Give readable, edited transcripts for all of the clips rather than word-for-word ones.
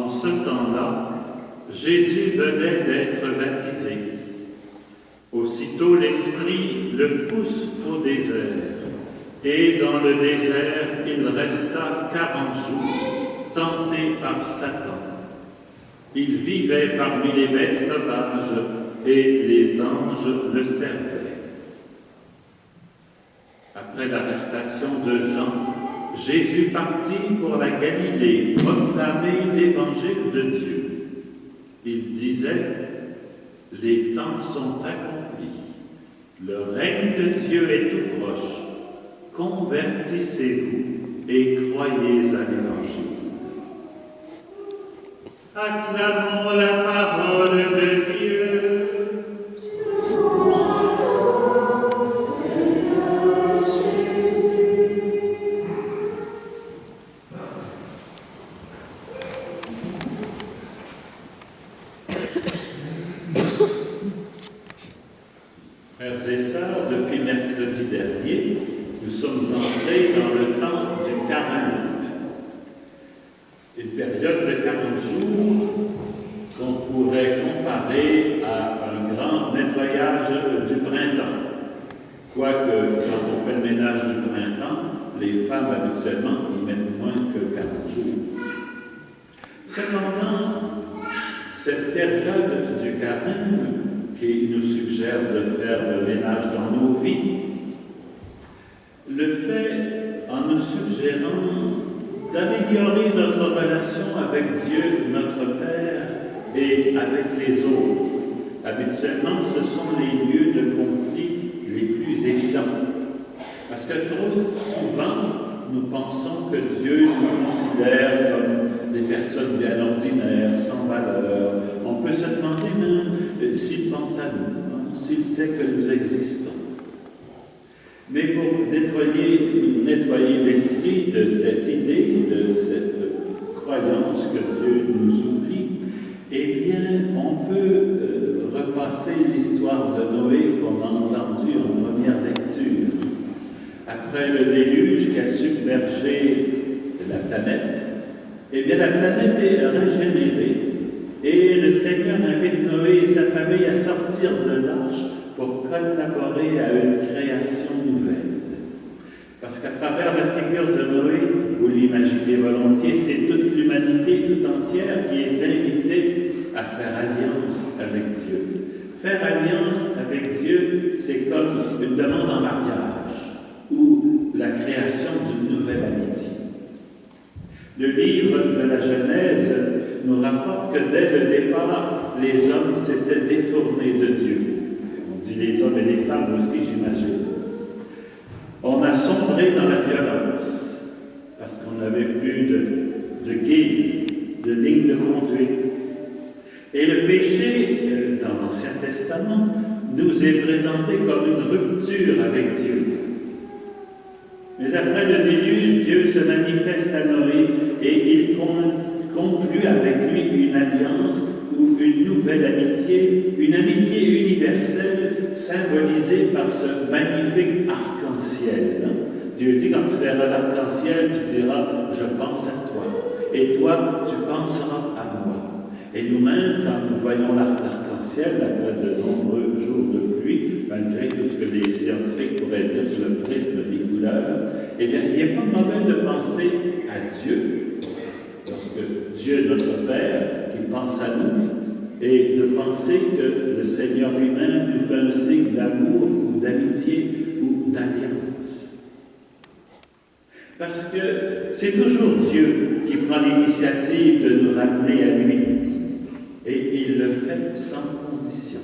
En ce temps-là, Jésus venait d'être baptisé. Aussitôt l'Esprit le pousse au désert, et dans le désert il resta 40 jours, tenté par Satan. Il vivait parmi les bêtes sauvages, et les anges le servaient. Après l'arrestation de Jean, Jésus partit pour la Galilée, proclamer l'évangile de Dieu. Il disait: « Les temps sont accomplis, le règne de Dieu est tout proche. Convertissez-vous et croyez à l'évangile. » Acclamons la parole de Dieu. Frères et sœurs, depuis mercredi dernier, nous sommes entrés dans le temps du carême. Une période de 40 jours qu'on pourrait comparer à un grand nettoyage du printemps. Quoique, quand on fait le ménage du printemps, les femmes habituellement y mettent moins que 40 jours. Cependant, cette période du carême qui nous suggère de faire le ménage dans nos vies, le fait en nous suggérant d'améliorer notre relation avec Dieu, notre Père, et avec les autres. Habituellement, ce sont les lieux de conflit les plus évidents. Parce que trop souvent, nous pensons que Dieu nous considère comme des personnes bien ordinaires, sans valeur. On peut se demander même s'il pense à nous, s'il sait que nous existons. Mais pour nettoyer l'esprit de cette idée, de cette croyance que Dieu nous oublie, eh bien, on peut repasser l'histoire de Noé qu'on a entendue en première lecture. Après le déluge qui a submergé la planète, eh bien, la planète est régénérée. Et le Seigneur invite Noé et sa famille à sortir de l'arche pour collaborer à une création nouvelle. Parce qu'à travers la figure de Noé, vous l'imaginez volontiers, c'est toute l'humanité tout entière qui est invitée à faire alliance avec Dieu. Faire alliance avec Dieu, c'est comme une demande en mariage ou la création d'une nouvelle amitié. Le livre de la Genèse nous rapporte que dès le départ, les hommes s'étaient détournés de Dieu. On dit les hommes et les femmes aussi, j'imagine. On a sombré dans la violence, parce qu'on n'avait plus de guide, de ligne de conduite. Et le péché, dans l'Ancien Testament, nous est présenté comme une rupture avec Dieu. Mais après le déluge, Dieu se manifeste à Noé et il conclut avec lui une alliance ou une nouvelle amitié, une amitié universelle symbolisée par ce magnifique arc-en-ciel. Dieu dit, quand tu verras l'arc-en-ciel, tu diras, je pense à toi. Et toi, tu penseras à moi. Et nous-mêmes, quand nous voyons l'arc-en-ciel, après de nombreux jours de pluie, malgré tout ce que les scientifiques pourraient dire sur le prisme des couleurs, eh bien, il n'est pas mauvais de penser à Dieu, parce que Dieu est notre Père qui pense à nous, et de penser que le Seigneur lui-même nous fait un signe d'amour ou d'amitié ou d'alliance. Parce que c'est toujours Dieu qui prend l'initiative de nous ramener à lui, et il le fait sans condition.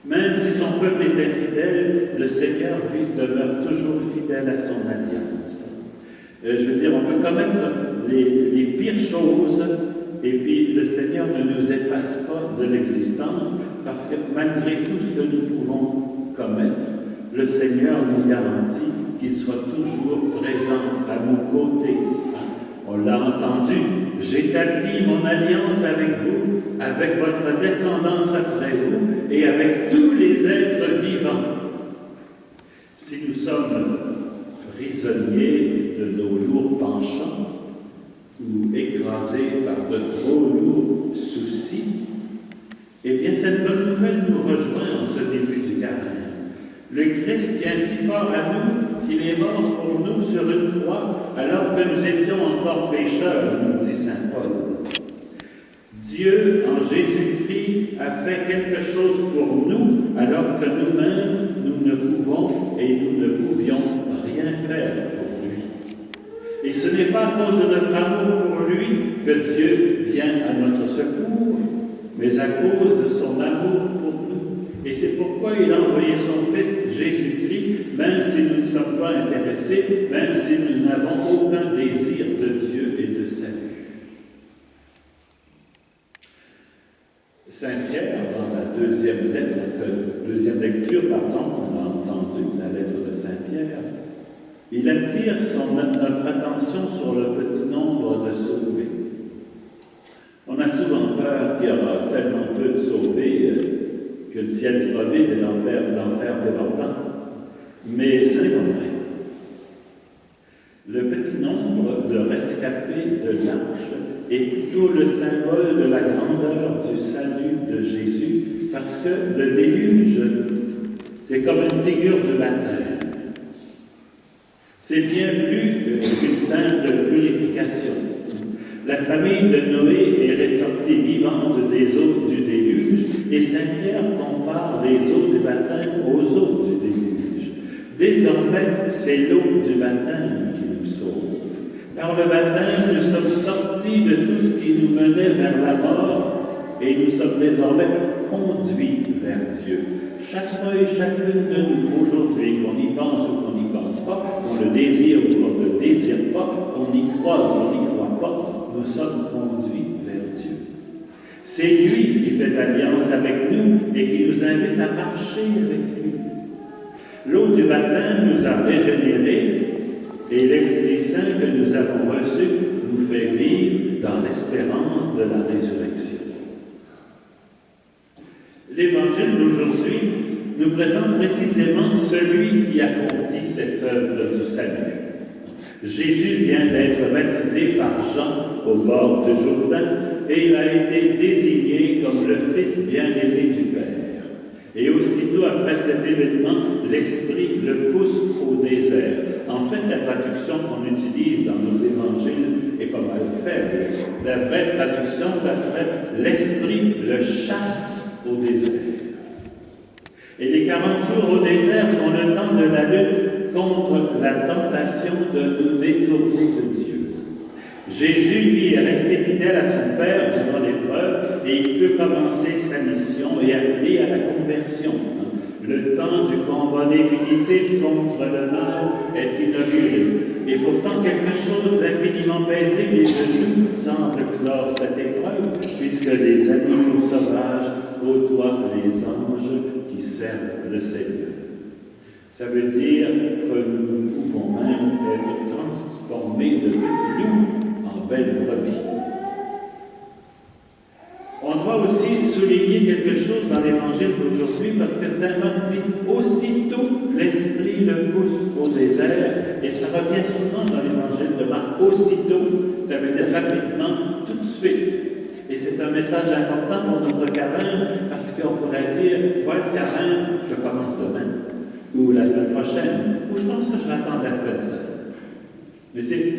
Même si son peuple est infidèle, le Seigneur, lui, demeure toujours fidèle à son alliance. Je veux dire, on peut commettre les pires choses, et puis le Seigneur ne nous efface pas de l'existence, parce que malgré tout ce que nous pouvons commettre, le Seigneur nous garantit qu'il soit toujours présent à nos côtés. On l'a entendu, j'établis mon alliance avec vous, avec votre descendance après vous, et avec tous les êtres vivants. Si nous sommes prisonniers de nos lourds penchants, ou écrasés par de trop lourds soucis, eh bien cette bonne nouvelle nous rejoint en ce début du carême. Le Christ tient si fort à nous qu'il est mort pour nous sur une croix alors que nous étions encore pécheurs, nous dit saint Paul. Dieu, en Jésus-Christ, a fait quelque chose pour nous alors que nous-mêmes, nous ne pouvons et nous ne pouvions rien faire pour lui. Et ce n'est pas à cause de notre amour pour lui que Dieu vient à notre secours, mais à cause de son amour pour nous. Et c'est pourquoi il a envoyé son Fils Jésus-Christ, même si nous ne sommes pas intéressés, même si nous n'avons aucun désir de Dieu et de salut. Saint Pierre, dans la deuxième lecture qu'on a entendue, la lettre de Saint Pierre, il attire notre attention sur le petit nombre de sauvés. On a souvent peur qu'il y aura tellement peu de sauvés que le ciel sera vide et l'enfer débordant. Mais ce n'est pas vrai. Le petit nombre de rescapés de l'arche est plutôt le symbole de la grandeur du salut de Jésus, parce que le déluge, c'est comme une figure du baptême. C'est bien plus qu'une simple purification. La famille de Noé est ressortie vivante des eaux du déluge, et saint Pierre compare les eaux du baptême aux eaux du déluge. Désormais, c'est l'eau du baptême qui nous sauve. Par le baptême, nous sommes sortis de tout ce qui nous menait vers la mort, et nous sommes désormais conduits vers Dieu. Chacun et chacune de nous aujourd'hui, qu'on y pense ou qu'on n'y pense pas, qu'on le désire ou qu'on ne le désire pas, qu'on y croit ou qu'on n'y croit pas, nous sommes conduits vers Dieu. C'est lui qui fait alliance avec nous et qui nous invite à marcher avec lui. L'eau du baptême nous a régénérés et l'Esprit Saint que nous avons reçu nous fait vivre dans l'espérance de la résurrection. L'Évangile d'aujourd'hui nous présente précisément celui qui accomplit cette œuvre du salut. Jésus vient d'être baptisé par Jean au bord du Jourdain et il a été désigné comme le Fils bien-aimé du Père. Et aussitôt après cet événement, l'Esprit le pousse au désert. En fait, la traduction qu'on utilise dans nos évangiles est pas mal faible. La vraie traduction, ça serait « l'Esprit le chasse au désert ». Et les 40 jours au désert sont le temps de la lutte contre la tentation de nous détourner de Dieu. Jésus, lui, est resté fidèle à son Père durant l'épreuve et il peut commencer sa mission et appeler à la conversion. Le temps du combat définitif contre le mal est inauguré. Et pourtant, quelque chose d'infiniment paisible est venu, semble clore cette épreuve, puisque les animaux sauvages côtoient les anges qui servent le Seigneur. Ça veut dire que nous pouvons même être transformés de petits loups en belles brebis. On doit aussi souligner quelque chose dans l'Évangile d'aujourd'hui parce que Saint Marc dit « aussitôt l'Esprit le pousse au désert » et ça revient souvent dans l'Évangile de Marc. « Aussitôt », ça veut dire rapidement, tout de suite. Et c'est un message important pour notre carême parce qu'on pourrait dire « Paul carême, je commence demain » ou la semaine prochaine, ou je pense que je vais attendre la semaine sainte. Mais c'est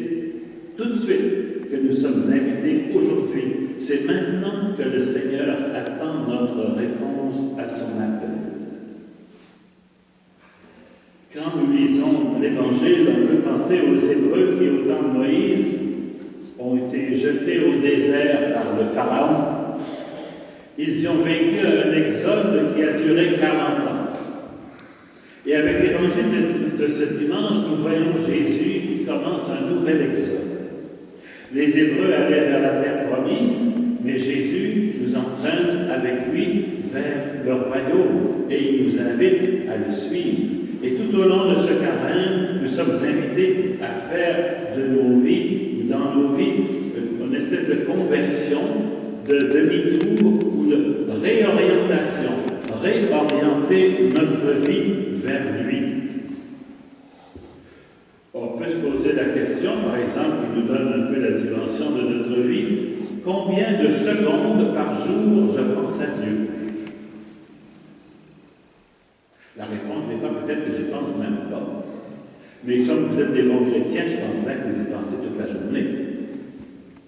tout de suite que nous sommes invités aujourd'hui. C'est maintenant que le Seigneur attend notre réponse à son appel. Quand nous lisons l'Évangile, on peut penser aux Hébreux qui, au temps de Moïse, ont été jetés au désert par le Pharaon. Ils y ont vécu un exode qui a duré 40 ans. Et avec l'Évangile de ce dimanche, nous voyons Jésus qui commence un nouvel exode. Les Hébreux allaient vers la terre promise, mais Jésus nous entraîne avec lui vers le royaume et il nous invite à le suivre. Et tout au long de ce carême, nous sommes invités à faire de nos vies, dans nos vies, une espèce de conversion, de demi-tour ou de réorientation. Réorienter notre vie vers lui. On peut peut se poser la question, par exemple, qui nous donne un peu la dimension de notre vie, combien de secondes par jour je pense à Dieu? La réponse, des fois, peut-être que j'y pense même pas. Mais comme vous êtes des bons chrétiens, je pense bien que vous y pensez toute la journée.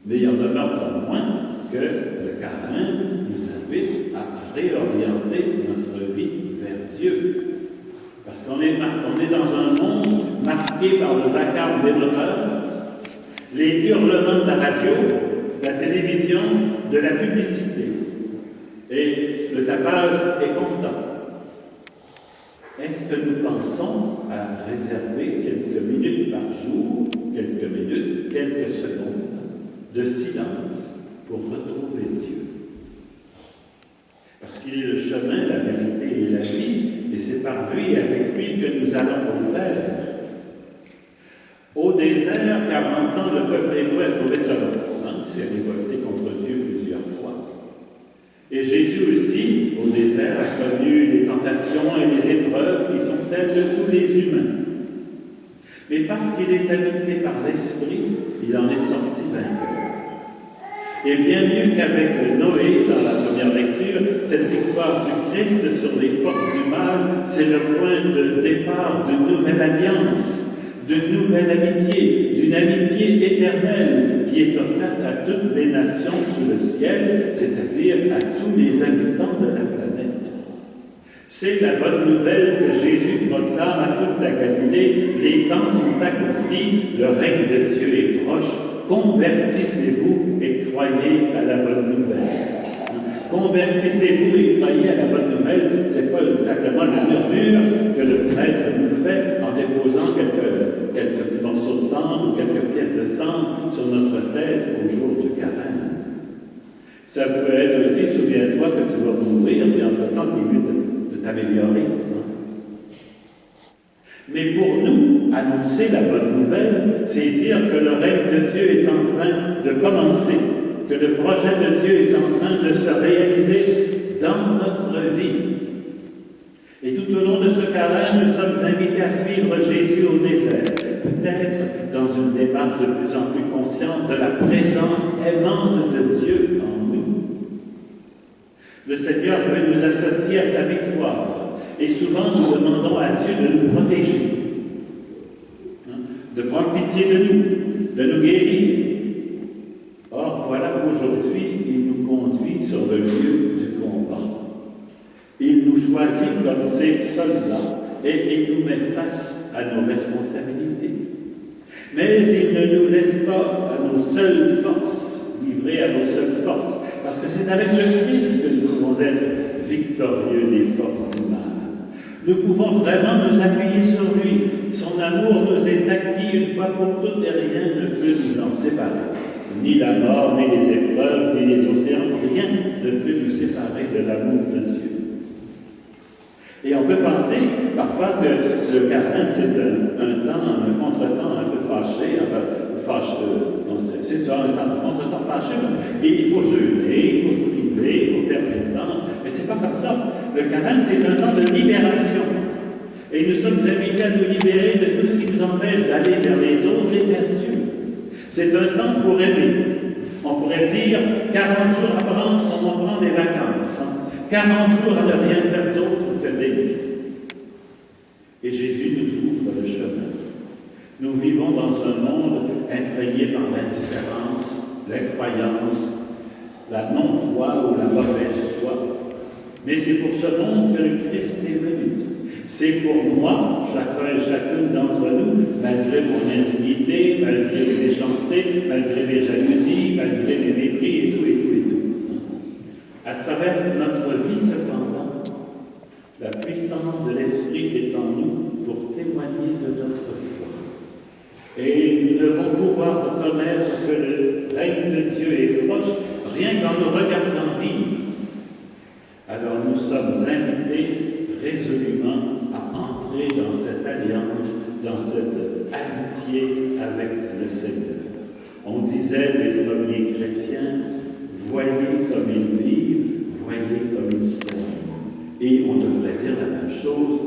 Mais il y en demeure pas moins que le carême nous invite à réorienter notre vie vers Dieu. Parce qu'on est dans un monde marqué par le vacarme des moteurs, les hurlements de la radio, de la télévision, de la publicité. Et le tapage est constant. Est-ce que nous pensons à réserver quelques minutes par jour, quelques minutes, quelques secondes de silence pour retrouver Dieu? Parce qu'il est le chemin, la vérité et la vie, et c'est par lui et avec lui que nous allons au Père. Au désert, 40 ans, le peuple hébreu a trouvé son nom. Il s'est révolté contre Dieu plusieurs fois. Et Jésus aussi, au désert, a connu les tentations et les épreuves qui sont celles de tous les humains. Mais parce qu'il est habité par l'Esprit, il en est sorti vainqueur. Et bien mieux qu'avec Noé, dans la première lecture, cette victoire du Christ sur les forces du mal, c'est le point de départ d'une nouvelle alliance, d'une nouvelle amitié, d'une amitié éternelle qui est offerte à toutes les nations sous le ciel, c'est-à-dire à tous les habitants de la planète. C'est la bonne nouvelle que Jésus proclame à toute la Galilée. Les temps sont accomplis, le règne de Dieu est proche. Convertissez-vous et croyez à la bonne nouvelle. Convertissez-vous et croyez à la bonne nouvelle, c'est pas simplement le murmure que le prêtre nous fait en déposant quelques petits morceaux de cendre ou quelques pièces de cendre sur notre tête au jour du carême. Ça peut être aussi, souviens-toi que tu vas mourir, et entre-temps, tu es mieux de t'améliorer. Mais pour nous, annoncer la bonne nouvelle, c'est dire que le règne de Dieu est en train de commencer, que le projet de Dieu est en train de se réaliser dans notre vie. Et tout au long de ce carême, nous sommes invités à suivre Jésus au désert, peut-être dans une démarche de plus en plus consciente de la présence aimante de Dieu en nous. Le Seigneur veut nous associer à sa victoire. Et souvent, nous demandons à Dieu de nous protéger, de prendre pitié de nous guérir. Or, voilà qu'aujourd'hui, il nous conduit sur le lieu du combat. Il nous choisit comme ses soldats et il nous met face à nos responsabilités. Mais il ne nous laisse pas à nos seules forces, livrés à nos seules forces, parce que c'est avec le Christ que nous pouvons être victorieux des forces du mal. Nous pouvons vraiment nous appuyer sur lui. Son amour nous est acquis une fois pour toutes et rien ne peut nous en séparer. Ni la mort, ni les épreuves, ni les océans, rien ne peut nous séparer de l'amour de Dieu. Et on peut penser parfois que le carême, c'est un contretemps un peu fâché, c'est ça, un temps de contretemps fâché. Et il faut jeûner, il faut se priver, il faut faire pénitence. Mais c'est pas comme ça. Le carême, c'est un temps de libération. Et nous sommes invités à nous libérer de tout ce qui nous empêche d'aller vers les autres et vers Dieu. C'est un temps pour aimer. On pourrait dire 40 jours à prendre, on prend des vacances. 40 jours à ne rien faire d'autre que d'aimer. Et Jésus nous ouvre le chemin. Nous vivons dans un monde imprégné par l'indifférence, l'incroyance, la non-foi ou la mauvaise foi. Mais c'est pour ce monde que le Christ est venu. C'est pour moi, chacun et chacune d'entre nous, malgré mon indignité, malgré mes méchancetés, malgré mes jalousies, malgré mes mépris et tout. À travers notre vie, cependant, la puissance de l'Esprit est en nous pour témoigner de notre foi. Et nous devons pouvoir reconnaître que le règne de Dieu est proche, rien qu'en nous regardant vivre. Alors nous sommes invités résolument à entrer dans cette alliance, dans cette amitié avec le Seigneur. On disait des premiers chrétiens, voyez comme ils vivent, voyez comme ils s'aiment. Et on devrait dire la même chose